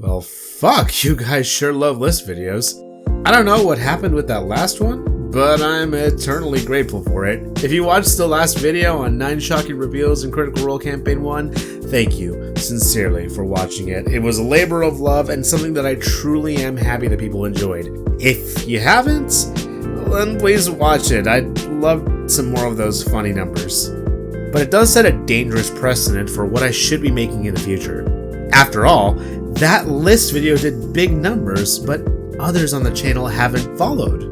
Well, fuck, you guys sure love list videos. I don't know what happened with that last one, but I'm eternally grateful for it. If you watched the last video on 9 shocking reveals in Critical Role Campaign 1, thank you, sincerely, for watching it. It was a labor of love and something that I truly am happy that people enjoyed. If you haven't, then please watch it. I'd love some more of those funny numbers. But it does set a dangerous precedent for what I should be making in the future. After all, that list video did big numbers, but others on the channel haven't followed.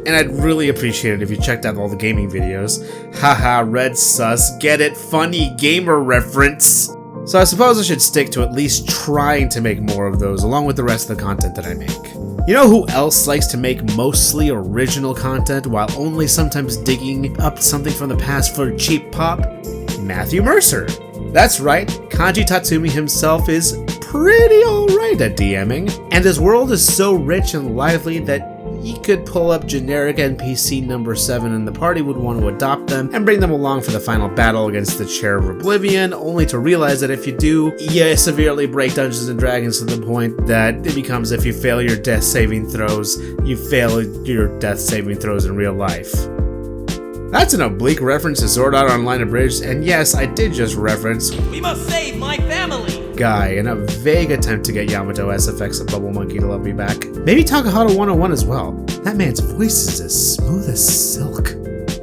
And I'd really appreciate it if you checked out all the gaming videos. Haha, red sus, get it, funny gamer reference. So I suppose I should stick to at least trying to make more of those along with the rest of the content that I make. You know who else likes to make mostly original content while only sometimes digging up something from the past for cheap pop? Matthew Mercer. That's right, Kanji Tatsumi himself is pretty alright at DMing, and his world is so rich and lively that he could pull up generic NPC number 7 and the party would want to adopt them and bring them along for the final battle against the Chair of Oblivion, only to realize that if you do, you severely break Dungeons & Dragons to the point that it becomes if you fail your death saving throws, you fail your death saving throws in real life. That's an oblique reference to Sword Art Online Abridged, and yes, I did just reference "We must save my family" Guy in a vague attempt to get Yamato SFX and Bubble Monkey to love me back. Maybe Takahata 101 as well. That man's voice is as smooth as silk.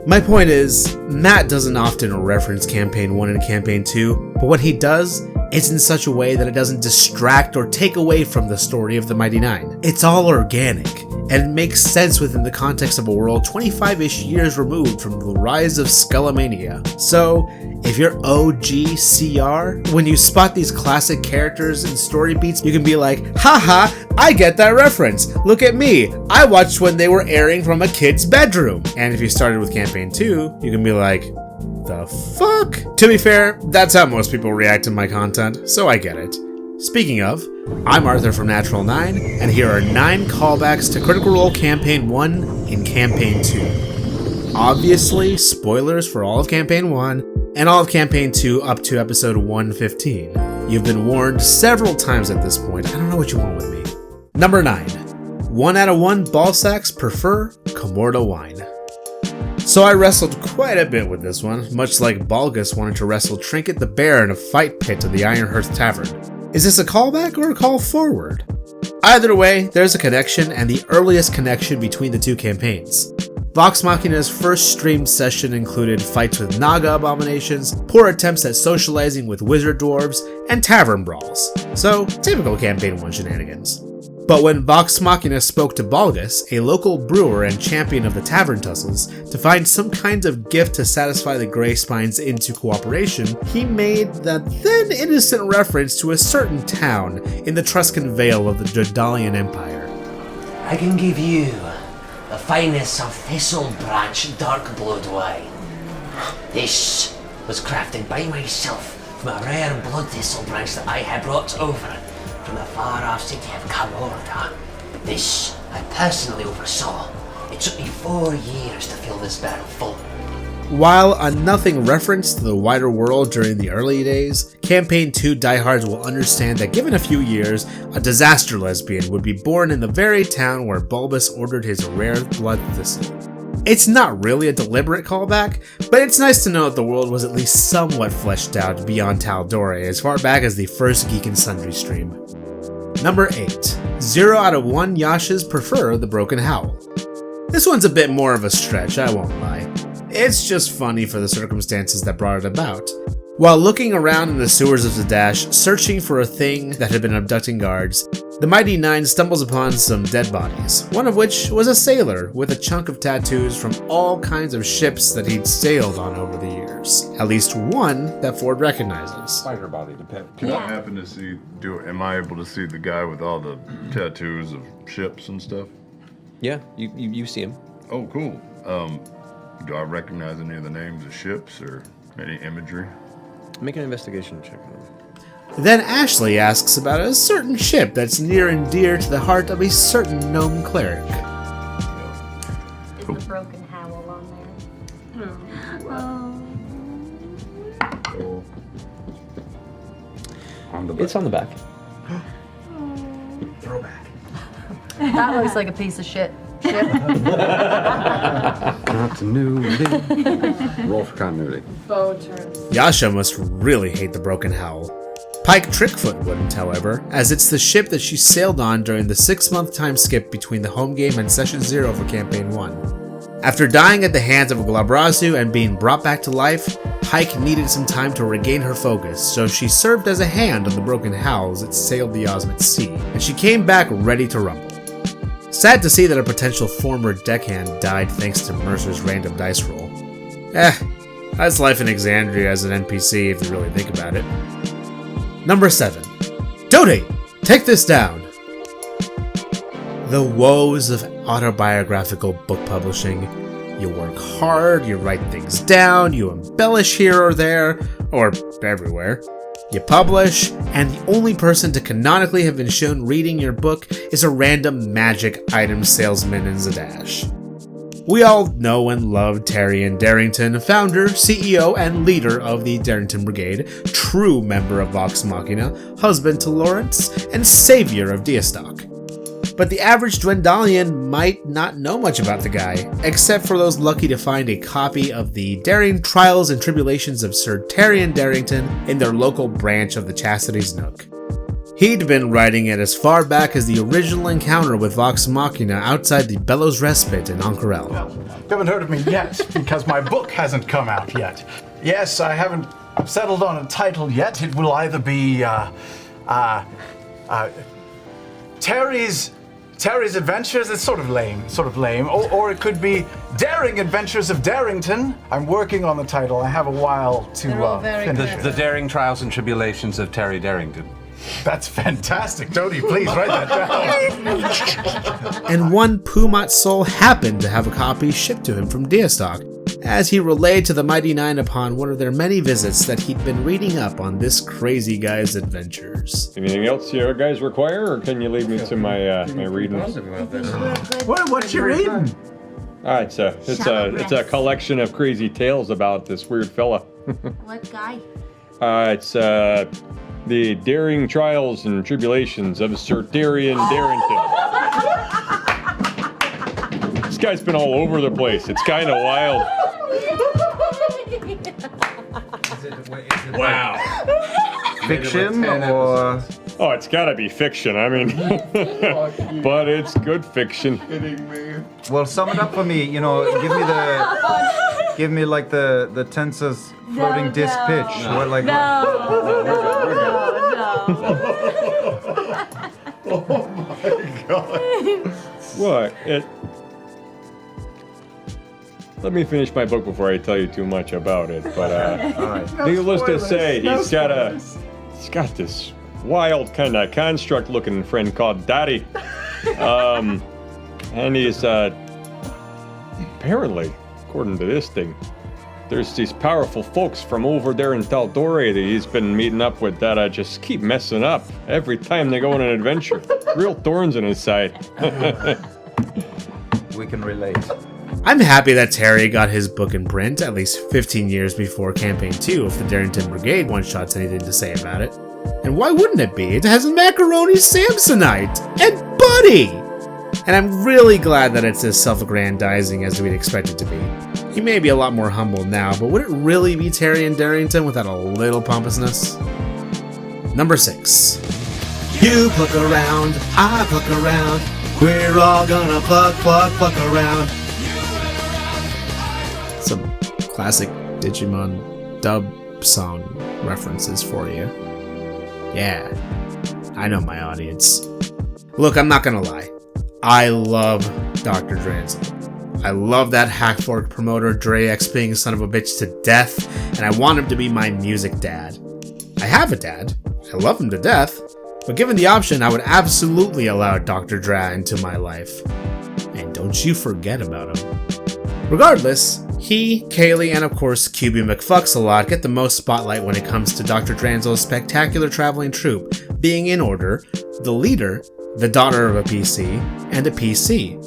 My point is, Matt doesn't often reference Campaign 1 and Campaign 2, but when he does, it's in such a way that it doesn't distract or take away from the story of the Mighty Nein. It's all organic, and it makes sense within the context of a world 25-ish years removed from the rise of Skullomania. So, if you're OG CR, when you spot these classic characters and story beats, you can be like, haha, I get that reference. Look at me. I watched when they were airing from a kid's bedroom. And if you started with Campaign 2, you can be like, the fuck? To be fair, that's how most people react to my content, so I get it. Speaking of, I'm Arthur from Natural 9, and here are 9 callbacks to Critical Role Campaign 1 in Campaign 2. Obviously, spoilers for all of Campaign 1, and all of Campaign 2 up to episode 115. You've been warned several times at this point, I don't know what you want with me. Number 9. 1 out of 1 Ballsacks prefer Kamordah wine. So I wrestled quite a bit with this one, much like Balgus wanted to wrestle Trinket the Bear in a fight pit of the Ironhearth Tavern. Is this a callback or a call forward? Either way, there's a connection, and the earliest connection between the two campaigns. Vox Machina's first streamed session included fights with Naga abominations, poor attempts at socializing with wizard dwarves, and tavern brawls. So, typical Campaign 1 shenanigans. But when Vox Machina spoke to Balgus, a local brewer and champion of the tavern tussles, to find some kind of gift to satisfy the Grey Spines into cooperation, he made that then innocent reference to a certain town in the Truscan Vale of the Jordalian Empire. I can give you the finest of Thistle Branch dark blood wine. This was crafted by myself from a rare blood thistle branch that I had brought over from the far-off city of Kamordah. This I personally oversaw. It took me 4 years to fill this barrel full. While a nothing reference to the wider world during the early days, Campaign 2 diehards will understand that given a few years, a disaster lesbian would be born in the very town where Bulbus ordered his rare blood thistle. It's not really a deliberate callback, but it's nice to know that the world was at least somewhat fleshed out beyond Tal'Dorei as far back as the first Geek and Sundry stream. Number 8. 0 out of 1 Yashas prefer the Broken Howl. This one's a bit more of a stretch, I won't lie. It's just funny for the circumstances that brought it about. While looking around in the sewers of Zadash, searching for a thing that had been abducting guards, the Mighty Nein stumbles upon some dead bodies, one of which was a sailor with a chunk of tattoos from all kinds of ships that he'd sailed on over the years. At least one that Ford recognizes. Spider body depends. Can I happen to see, am I able to see the guy with all the tattoos of ships and stuff? Yeah, you see him. Oh, cool. Do I recognize any of the names of ships or any imagery? Make an investigation check on him. Then Ashley asks about a certain ship that's near and dear to the heart of a certain gnome cleric. Is the Broken Howl on there? It's on the back. That looks like a piece of shit. Ship. Continuity. Roll for continuity. Yasha must really hate the Broken Howl. Pike Trickfoot wouldn't, however, as it's the ship that she sailed on during the 6-month time skip between the home game and Session 0 for Campaign 1. After dying at the hands of a Glabrazu and being brought back to life, Pike needed some time to regain her focus, so she served as a hand on the Broken Howl as it sailed the Osmond Sea, and she came back ready to rumble. Sad to see that a potential former deckhand died thanks to Mercer's random dice roll. That's life in Exandria as an NPC if you really think about it. Number 7. Doty! Take this down! The woes of autobiographical book publishing. You work hard, you write things down, you embellish here or there, or everywhere. You publish, and the only person to canonically have been shown reading your book is a random magic item salesman in Zadash. We all know and love Taryon Darrington, founder, CEO, and leader of the Darrington Brigade, true member of Vox Machina, husband to Lawrence, and savior of Diastock. But the average Dwendalian might not know much about the guy, except for those lucky to find a copy of the Daring Trials and Tribulations of Sir Taryon Darrington in their local branch of the Chastity's Nook. He'd been writing it as far back as the original encounter with Vox Machina outside the Bellows Respite in Ank'Harel. Well, you haven't heard of me yet, because my book hasn't come out yet. Yes, I haven't settled on a title yet. It will either be, Terry's Adventures. It's sort of lame. Or it could be Daring Adventures of Darrington. I'm working on the title. I have a while to finish. The Daring Trials and Tribulations of Terry Darrington. That's fantastic. Doty, please write that down. And one Pumat soul happened to have a copy shipped to him from Diastock, as he relayed to the Mighty Nein upon one of their many visits that he'd been reading up on this crazy guy's adventures. Anything else you guys require, or can you lead me to my my reading? What's your reading? It's a collection of crazy tales about this weird fella. What guy? It's the Daring Trials and Tribulations of Sir Taryon Darrington. This guy's been all over the place. It's kind of wild. Wow. Fiction or? Oh, it's gotta be fiction. I mean, but it's good fiction. Well, sum it up for me. You know, give me like the tensors floating disc pitch. No. What, like? Oh my god. What? Let me finish my book before I tell you too much about it. But needless to say, he's got this wild kind of construct-looking friend called Doty, and he's apparently, according to this thing, there's these powerful folks from over there in Tal'Dorei that he's been meeting up with that just keep messing up every time they go on an adventure. Real thorns in his side. We can relate. I'm happy that Terry got his book in print at least 15 years before Campaign 2 if the Darrington Brigade one-shot's anything to say about it. And why wouldn't it be? It has Macaroni Samsonite and Buddy! And I'm really glad that it's as self-aggrandizing as we'd expect it to be. He may be a lot more humble now, but would it really be Taryon Darrington without a little pompousness? Number 6. You pluck around, I pluck around, we're all gonna pluck around. Some classic Digimon dub song references for you. Yeah, I know my audience. Look, I'm not gonna lie. I love Dr. Dranzel. I love that Hackfork promoter Drex being a son of a bitch to death, and I want him to be my music dad. I have a dad. I love him to death. But given the option, I would absolutely allow Dr. Dra into my life. And don't you forget about him. Regardless, he, Kaylee, and of course QB McFucks-a-lot get the most spotlight when it comes to Dr. Dranzel's spectacular traveling troupe, being in order, the leader, the daughter of a PC, and a PC.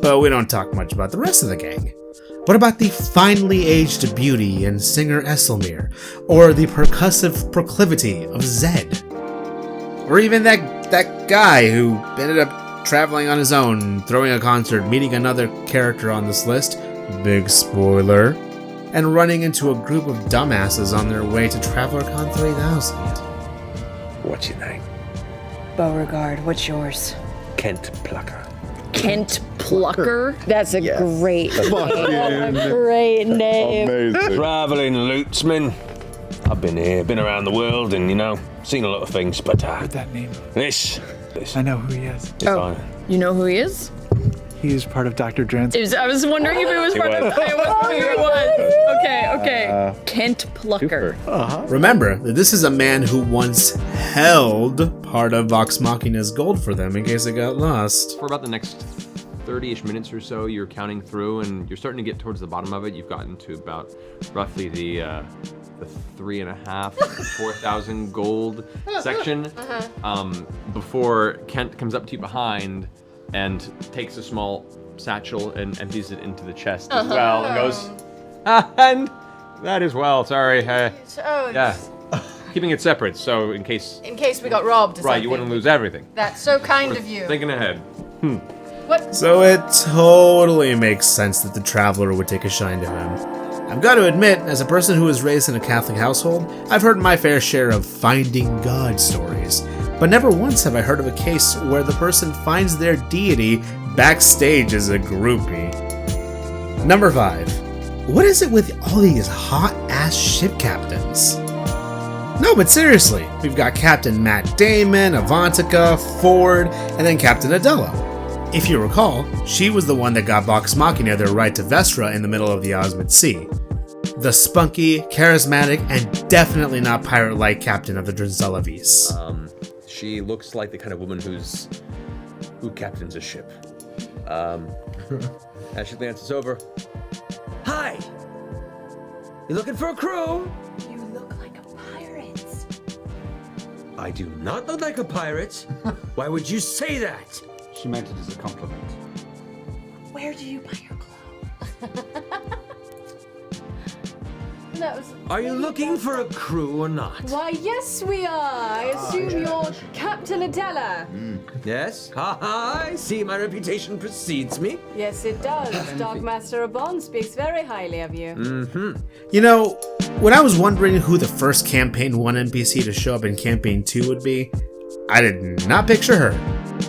But we don't talk much about the rest of the gang. What about the finely aged beauty and singer Esselmir, or the percussive proclivity of Zed? Or even that guy who ended up traveling on his own, throwing a concert, meeting another character on this list, big spoiler, and running into a group of dumbasses on their way to TravelerCon 3000. What's your name? Beauregard, what's yours? Kent Plucker. Kent Plucker? That's a great name. Fucking Great name. amazing. Traveling lootsman. I've been here, been around the world, and seen a lot of things, but That name. this. I know who he is. Oh, you know who he is? He is part of Dr. Dran's. I was wondering if it was part of. I wasn't sure it was. Okay. Kent Plucker. Remember that this is a man who once held part of Vox Machina's gold for them in case it got lost. For about the next 30-ish minutes or so, you're counting through, and you're starting to get towards the bottom of it. You've gotten to about roughly the 3,500 to 4,000 gold section. Before Kent comes up to you behind and takes a small satchel and empties it into the chest as well, and goes, and that as well. Sorry. Yeah. Keeping it separate, so in case we got robbed. Or you wouldn't lose everything. That's so kind of you. Thinking ahead. What? So it totally makes sense that the Traveler would take a shine to him. I've got to admit, as a person who was raised in a Catholic household, I've heard my fair share of finding God stories, but never once have I heard of a case where the person finds their deity backstage as a groupie. Number 5. What is it with all these hot-ass ship captains? No, but seriously, we've got Captain Matt Damon, Avantika, Ford, and then Captain Adela. If you recall, she was the one that got Vox Machina their right to Vestra in the middle of the Osmid Sea. The spunky, charismatic, and definitely not pirate-like captain of the Drinzalavis. She looks like the kind of woman who captains a ship. As she glances over, Hi! You looking for a crew? You look like a pirate. I do not look like a pirate. Why would you say that? She meant it as a compliment. Where do you buy your clothes? Are you looking for a crew or not? Why, yes, we are. I assume you're Captain Adela. Yes? Ha ha! I see my reputation precedes me. Yes, it does. Dogmaster Abon speaks very highly of you. You know, when I was wondering who the first Campaign 1 NPC to show up in Campaign 2 would be, I did not picture her.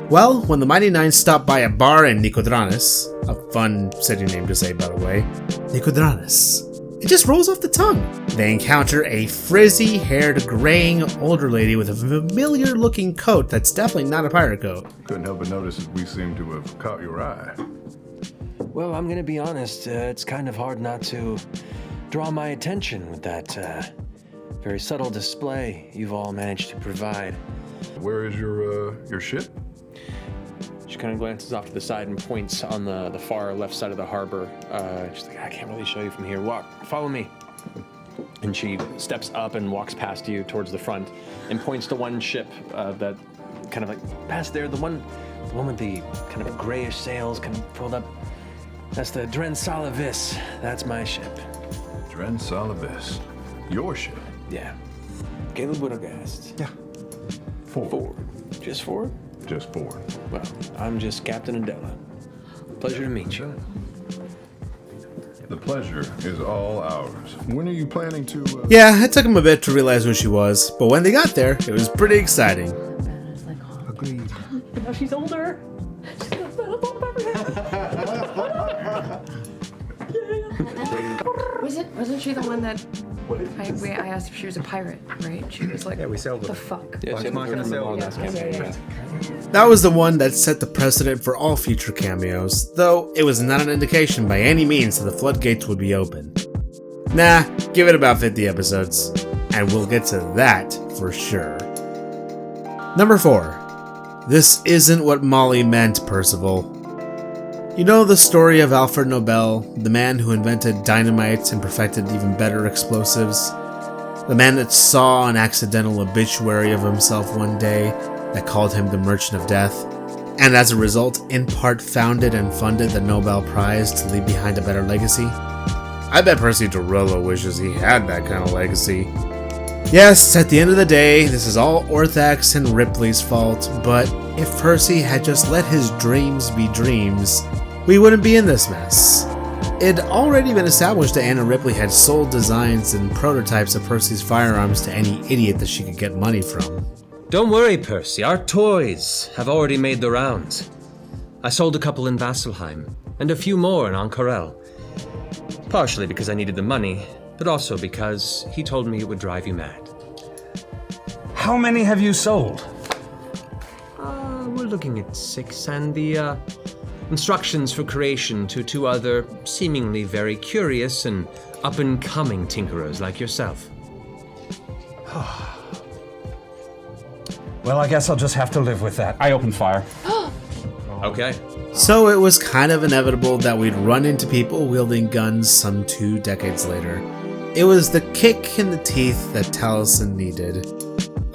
Well, when the Mighty Nein stopped by a bar in Nicodranas, a fun city name to say, by the way, Nicodranas, it just rolls off the tongue. They encounter a frizzy-haired, graying older lady with a familiar-looking coat that's definitely not a pirate coat. Couldn't help but notice that we seem to have caught your eye. Well, I'm gonna be honest, it's kind of hard not to draw my attention with that very subtle display you've all managed to provide. Where is your ship? she kind of glances off to the side and points on the far left side of the harbor. She's like, I can't really show you from here. Follow me. And she steps up and walks past you towards the front and points to one ship that kind of like past there, the one with the kind of grayish sails kind of pulled up. That's the Dren Salavis. That's my ship. Dren Salavis. Your ship? Yeah. Caleb Widogast. Yeah. Four. Just four? Just four. Well, I'm just Captain Adela. Pleasure to meet you. The pleasure is all ours. When are you planning to... Yeah, it took him a bit to realize who she was, but when they got there, it was pretty exciting. Agreed. Now she's older. She's got a better thought of everything. Wasn't she the one that I asked if she was a pirate, right? She was like, yeah, we sailed with the her. fuck? Yeah, she That was the one that set the precedent for all future cameos, though it was not an indication by any means that the floodgates would be open. Nah, give it about 50 episodes, and we'll get to that for sure. Number 4. This isn't what Molly meant, Percival. You know the story of Alfred Nobel, the man who invented dynamite and perfected even better explosives? The man that saw an accidental obituary of himself one day that called him the Merchant of Death, and as a result, in part founded and funded the Nobel Prize to leave behind a better legacy? I bet Percy Dorillo wishes he had that kind of legacy. Yes, at the end of the day, this is all Orthax and Ripley's fault, but If Percy had just let his dreams be dreams, we wouldn't be in this mess. It'd already been established that Anna Ripley had sold designs and prototypes of Percy's firearms to any idiot that she could get money from. Don't worry, Percy. Our toys have already made the rounds. I sold a couple in Vasselheim, and a few more in Ank'Harel. Partially because I needed the money, but also because he told me it would drive you mad. How many have you sold? We're looking at 6, and the instructions for creation to 2 other seemingly very curious and up-and-coming tinkerers like yourself. Well, I guess I'll just have to live with that. I opened fire. Okay. So it was kind of inevitable that we'd run into people wielding guns some 2 decades later. It was the kick in the teeth that Taliesin needed.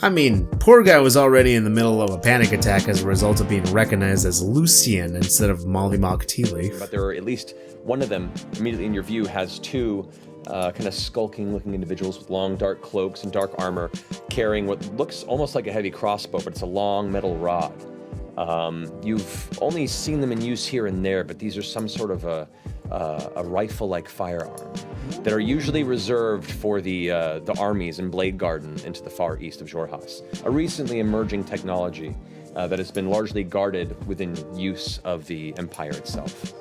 I mean, poor guy was already in the middle of a panic attack as a result of being recognized as Lucian instead of Mollymauk Tealeaf. But there are at least one of them immediately in your view has 2 kind of skulking looking individuals with long dark cloaks and dark armor carrying what looks almost like a heavy crossbow, but it's a long metal rod. You've only seen them in use here and there, but these are some sort of a rifle-like firearm that are usually reserved for the armies in Blade Garden into the far east of Xhorhas, a recently emerging technology that has been largely guarded within use of the Empire itself.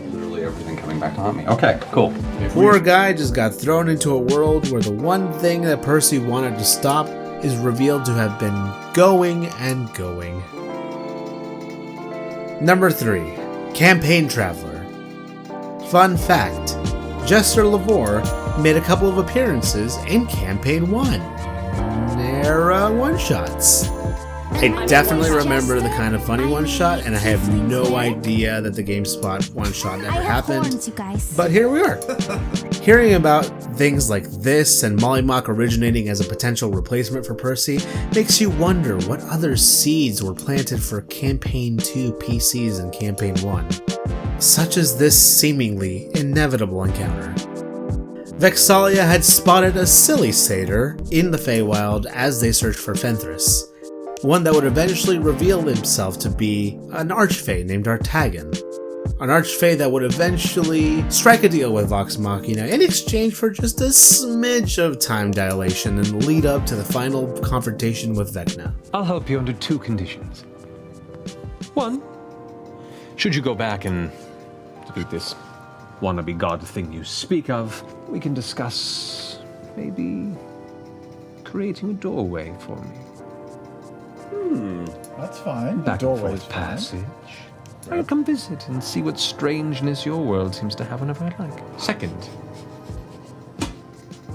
Literally everything coming back to haunt me. Okay, cool. Poor guy just got thrown into a world where the one thing that Percy wanted to stop is revealed to have been going and going. Number 3. Campaign Traveler. Fun fact, Jester Lavore made a couple of appearances in Campaign 1. They're one-shots. I definitely remember the kind of funny one-shot, and I have no idea that the GameSpot one-shot ever happened. But here we are. Hearing about things like this and Mollymauk originating as a potential replacement for Percy makes you wonder what other seeds were planted for Campaign 2 PCs and Campaign 1, such as this seemingly inevitable encounter. Vex'ahlia had spotted a silly satyr in the Feywild as they searched for Fenthras, one that would eventually reveal himself to be an archfey named Artagan. An archfey that would eventually strike a deal with Vox Machina in exchange for just a smidge of time dilation and lead up to the final confrontation with Vecna. I'll help you under 2 conditions. 1, should you go back and defeat this wannabe god thing you speak of, we can discuss maybe creating a doorway for me. That's fine. Back and forth passage. I'll come visit and see what strangeness your world seems to have whenever I like. 2nd,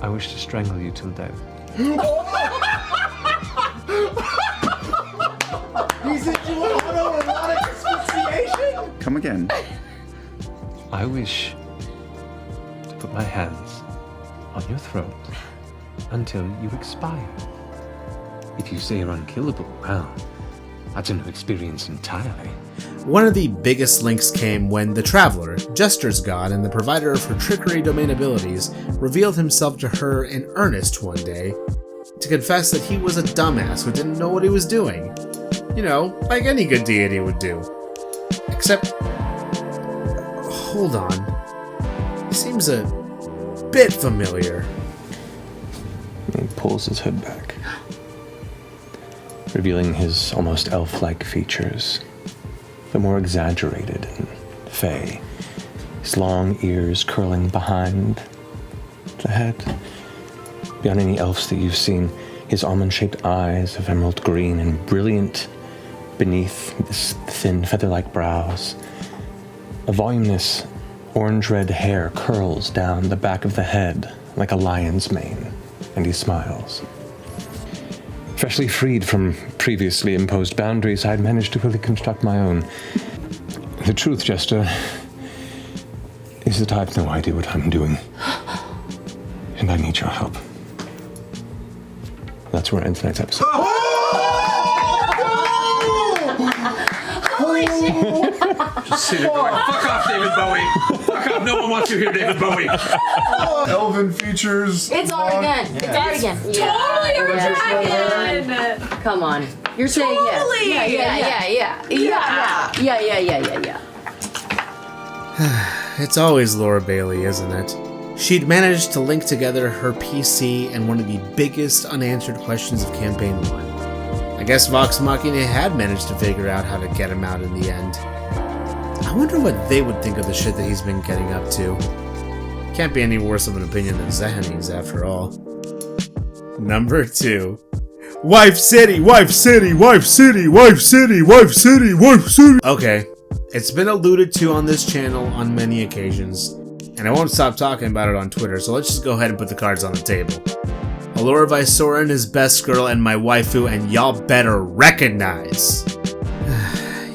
I wish to strangle you till death. He's into an autoerotic asphyxiation? Come again. I wish to put my hands on your throat until you expire. If you say you're unkillable, well, that's a new experience entirely. One of the biggest links came when the Traveler, Jester's god and the provider of her trickery domain abilities, revealed himself to her in earnest one day to confess that he was a dumbass who didn't know what he was doing. You know, like any good deity would do. Except, hold on, he seems a bit familiar. He pulls his hood back, revealing his almost elf-like features, the more exaggerated and fey, his long ears curling behind the head. Beyond any elves that you've seen, his almond-shaped eyes of emerald green and brilliant beneath his thin feather-like brows. A voluminous orange-red hair curls down the back of the head like a lion's mane, and he smiles. Freshly freed from previously imposed boundaries, I'd managed to really construct my own. The truth, Jester, is that I've no idea what I'm doing. And I need your help. That's where it ends tonight's episode. Holy shit! Just see the going, fuck off, David Bowie. Fuck off, no one wants you here, David Bowie. Elven features. It's art again. It's art again. Totally again. Come on. You're saying Totally. yes. Yeah. It's always Laura Bailey, isn't it? She'd managed to link together her PC and one of the biggest unanswered questions of Campaign 1. I guess Vox Machina had managed to figure out how to get him out in the end. I wonder what they would think of the shit that he's been getting up to. Can't be any worse of an opinion than Zahani's, after all. Number 2. Wife City, Wife City, Wife City, Wife City, Wife City, Wife City. Okay, it's been alluded to on this channel on many occasions, and I won't stop talking about it on Twitter, so let's just go ahead and put the cards on the table. Allura Vysoren is best girl and my waifu, and y'all better recognize.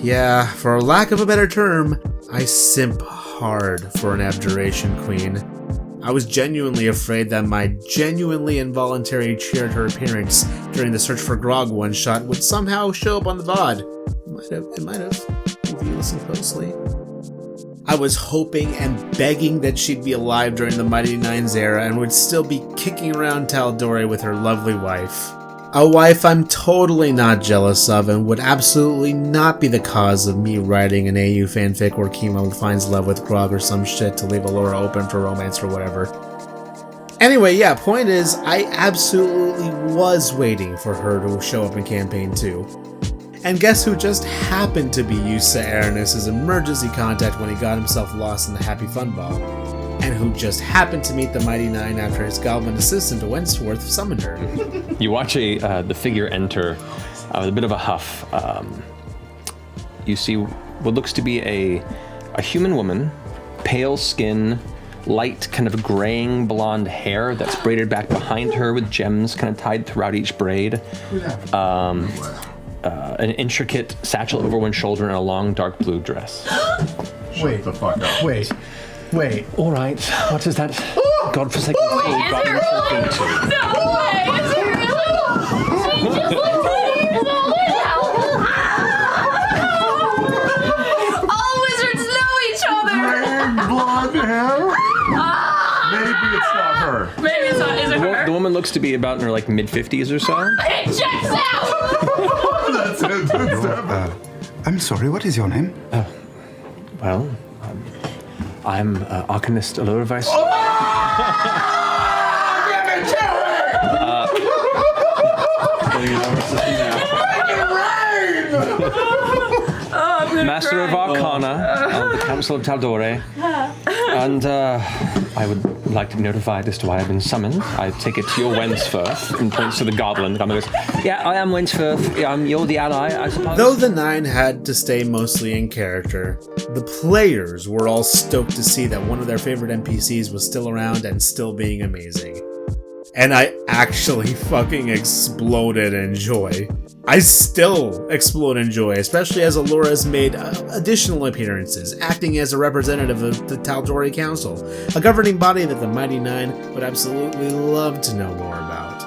Yeah, for lack of a better term, I simp hard for an abjuration queen. I was genuinely afraid that my genuinely involuntary cheer at her appearance during the Search for Grog one-shot would somehow show up on the VOD. It might have, if you listen closely. I was hoping and begging that she'd be alive during the Mighty Nine's era and would still be kicking around Tal'Dorei with her lovely wife. A wife I'm totally not jealous of and would absolutely not be the cause of me writing an AU fanfic where Kimo finds love with Grog or some shit to leave Allura open for romance or whatever. Anyway, yeah, point is, I absolutely was waiting for her to show up in Campaign 2. And guess who just happened to be Yusa Aranis' emergency contact when he got himself lost in the Happy Fun Ball? And who just happened to meet the Mighty Nine after his goblin assistant Wentworth summoned her. You watch the figure enter with a bit of a huff. You see what looks to be a human woman, pale skin, light kind of graying blonde hair that's braided back behind her with gems kind of tied throughout each braid. An intricate satchel over one shoulder and a long dark blue dress. Wait the fuck up. Wait. All right, what is that godforsaken fool got yourself into? No way! Is it really? She just looked at me all wizards know each other! Blonde hair? Maybe it's not her. Maybe it's not. Is it her? The woman looks to be about in her like mid-50s or so. It checks out! That's it. I'm sorry, what is your name? Well, I'm Arcanist Allura Vysoren. Master of Arcana of the Council of Tal'Dorei. And I would like to be notified as to why I've been summoned. I take it to your Wentworth and points to the goblin. The goblin goes, yeah, I am Wentworth. You're the ally, I suppose. Though the Nine had to stay mostly in character, the players were all stoked to see that one of their favorite NPCs was still around and still being amazing. And I actually fucking exploded in joy. I still explode in joy, especially as Allura has made additional appearances, acting as a representative of the Tal'Dorei Council, a governing body that the Mighty Nine would absolutely love to know more about.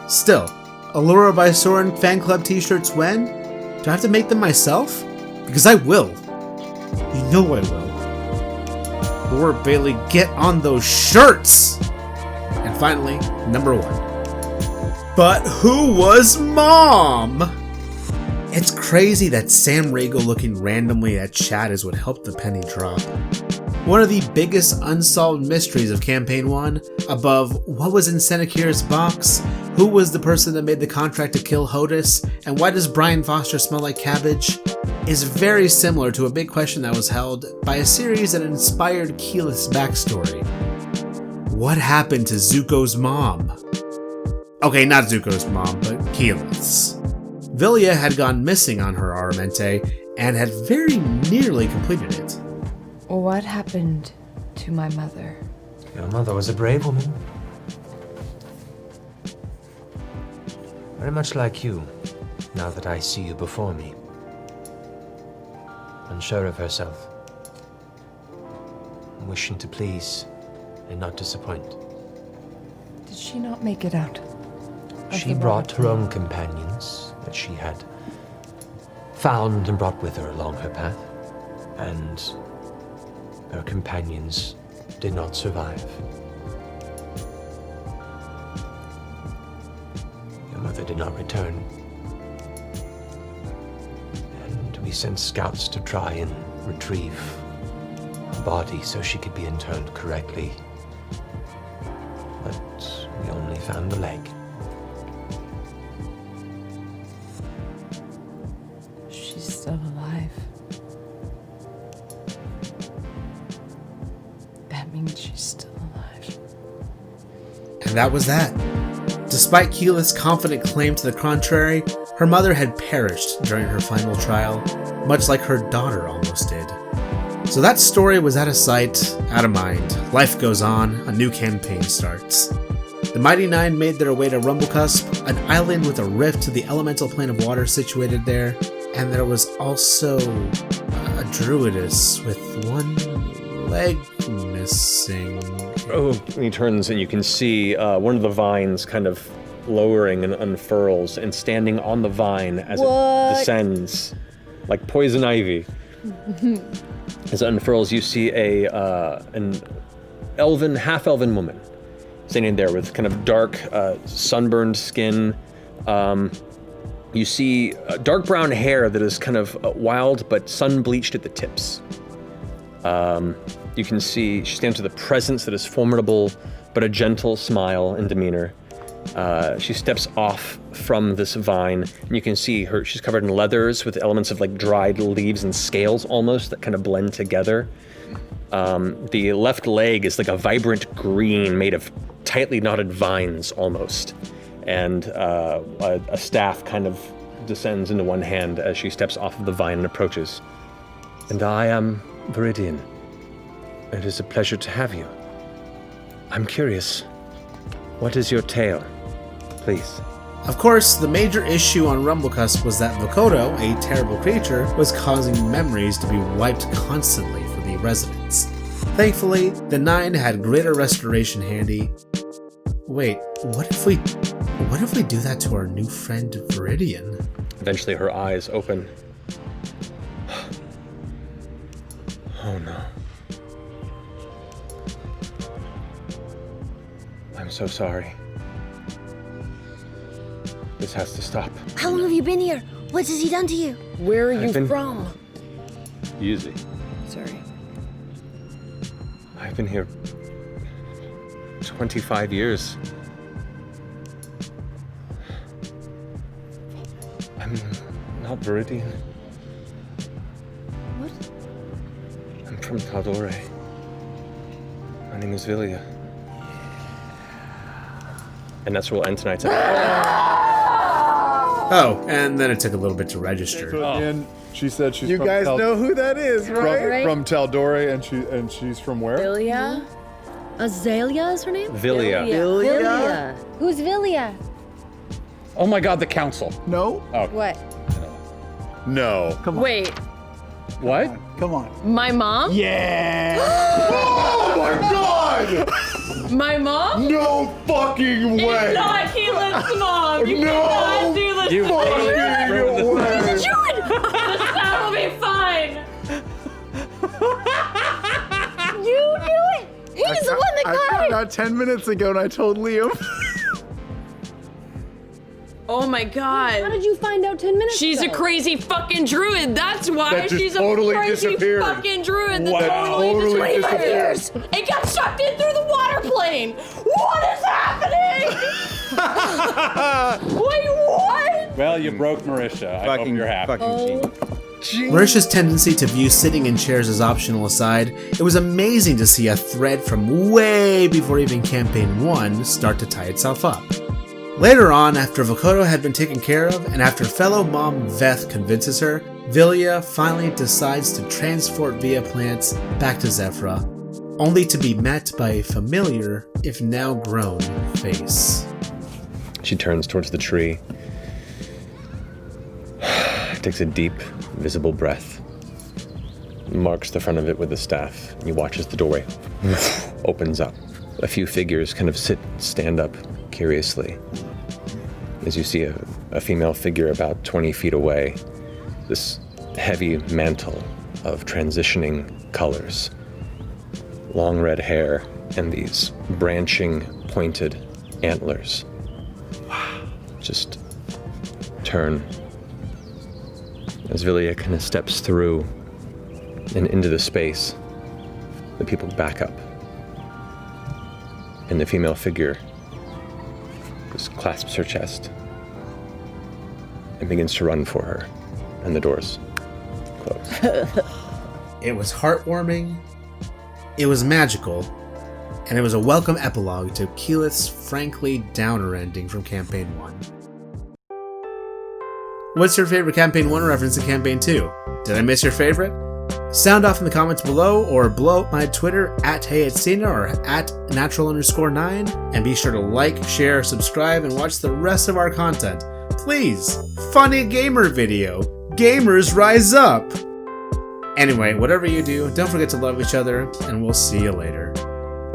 Still, Allura Vysoren fan club t-shirts when? Do I have to make them myself? Because I will. You know I will. Allura Bailey, get on those shirts! And finally, number 1. But who was Mom? It's crazy that Sam Rago looking randomly at chat is what helped the penny drop. One of the biggest unsolved mysteries of Campaign 1, above what was in Senekir's box, who was the person that made the contract to kill Hodis, and why does Brian Foster smell like cabbage, is very similar to a big question that was held by a series that inspired Keyleth's backstory. What happened to Zuko's mom? Okay, not Zuko's mom, but Keyleth's. Vilya had gone missing on her Aramente and had very nearly completed it. What happened to my mother? Your mother was a brave woman. Very much like you, now that I see you before me. Unsure of herself. Wishing to please and not disappoint. Did she not make it out? She brought her own companions that she had found and brought with her along her path. and her companions did not survive. Your mother did not return, and we sent scouts to try and retrieve her body so she could be interred correctly, but we only found the leg. She's still alive. That means she's still alive. And that was that. Despite Keyleth's confident claim to the contrary, her mother had perished during her final trial, much like her daughter almost did. So that story was out of sight, out of mind. Life goes on, a new campaign starts. The Mighty Nein made their way to Rumblecusp, an island with a rift to the elemental plane of water situated there, and there was also a druidess with one leg missing. Oh, and he turns and you can see one of the vines kind of lowering and unfurls, and standing on the vine as it descends, like poison ivy. As it unfurls, you see an elven, half-elven woman standing there with kind of dark, sunburned skin. You see dark brown hair that is kind of wild but sun-bleached at the tips. You can see she stands with a presence that is formidable, but a gentle smile and demeanor. She steps off from this vine, and you can see she's covered in leathers with elements of like dried leaves and scales almost that kind of blend together. The left leg is like a vibrant green made of tightly knotted vines almost. And a staff kind of descends into one hand as she steps off of the vine and approaches. And I am Viridian. It is a pleasure to have you. I'm curious, what is your tale? Please. Of course, the major issue on Rumblecusp was that Vokodo, a terrible creature, was causing memories to be wiped constantly for the residents. Thankfully, the Nein had greater restoration handy. Wait, what if we do that to our new friend Viridian? Eventually her eyes open. Oh no. I'm so sorry. This has to stop. How long have you been here? What has he done to you? Where are you from? Easy. Sorry. I've been here 25 years. I'm not Viridian. What? I'm from Tal'Dorei. My name is Vilya. And that's where we'll end tonight's episode. Oh, and then it took a little bit to register. So at the end, she said she's You from guys know who that is, right? From Tal'Dorei, and she's from where? Vilya? Azalea is her name? Vilya. Vilya. Who's Vilya? Oh my god, the council. No. Oh. What? No. Come on. Wait, What? Come on. my mom? Yeah. Oh my god! My mom? No fucking way! It's not Keyleth's mom. You No cannot do this. You fucking way! The sound will be fine. You knew it. He's the one that I got found it. out 10 minutes ago and I told Liam. Oh my god. How did you find out 10 minutes She's ago? a crazy fucking druid. That's why That just she's totally a crazy disappeared. fucking druid. That Wow. totally Totally disappeared. disappeared. It got sucked in through the water plane. What is happening? Wait, what? Well, you broke Marisha. I hope you're happy. Marisha's tendency to view sitting in chairs as optional aside, it was amazing to see a thread from way before even Campaign 1 start to tie itself up. Later on, after Vokodo had been taken care of, and after fellow mom Veth convinces her, Vilya finally decides to transport Via Plants back to Zephyra, only to be met by a familiar, if now grown, face. She turns towards the tree, takes a deep, visible breath, marks the front of it with the staff, and you watch as the doorway opens up. A few figures kind of stand up curiously as you see a female figure about 20 feet away, this heavy mantle of transitioning colors. Long red hair and these branching, pointed antlers. Just turn. As Vilya kind of steps through and into the space, the people back up. And the female figure just clasps her chest and begins to run for her, and the doors close. It was heartwarming, it was magical, and it was a welcome epilogue to Keyleth's frankly downer ending from Campaign 1. What's your favorite Campaign 1 reference to Campaign 2? Did I miss your favorite? Sound off in the comments below, or blow up my Twitter at HeyIt'sCena or at natural_9, and be sure to like, share, subscribe, and watch the rest of our content. Please, funny gamer video. Gamers rise up! Anyway, whatever you do, don't forget to love each other, and we'll see you later.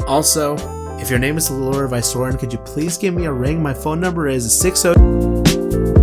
Also, if your name is Allura Vysoren, could you please give me a ring? My phone number is 60...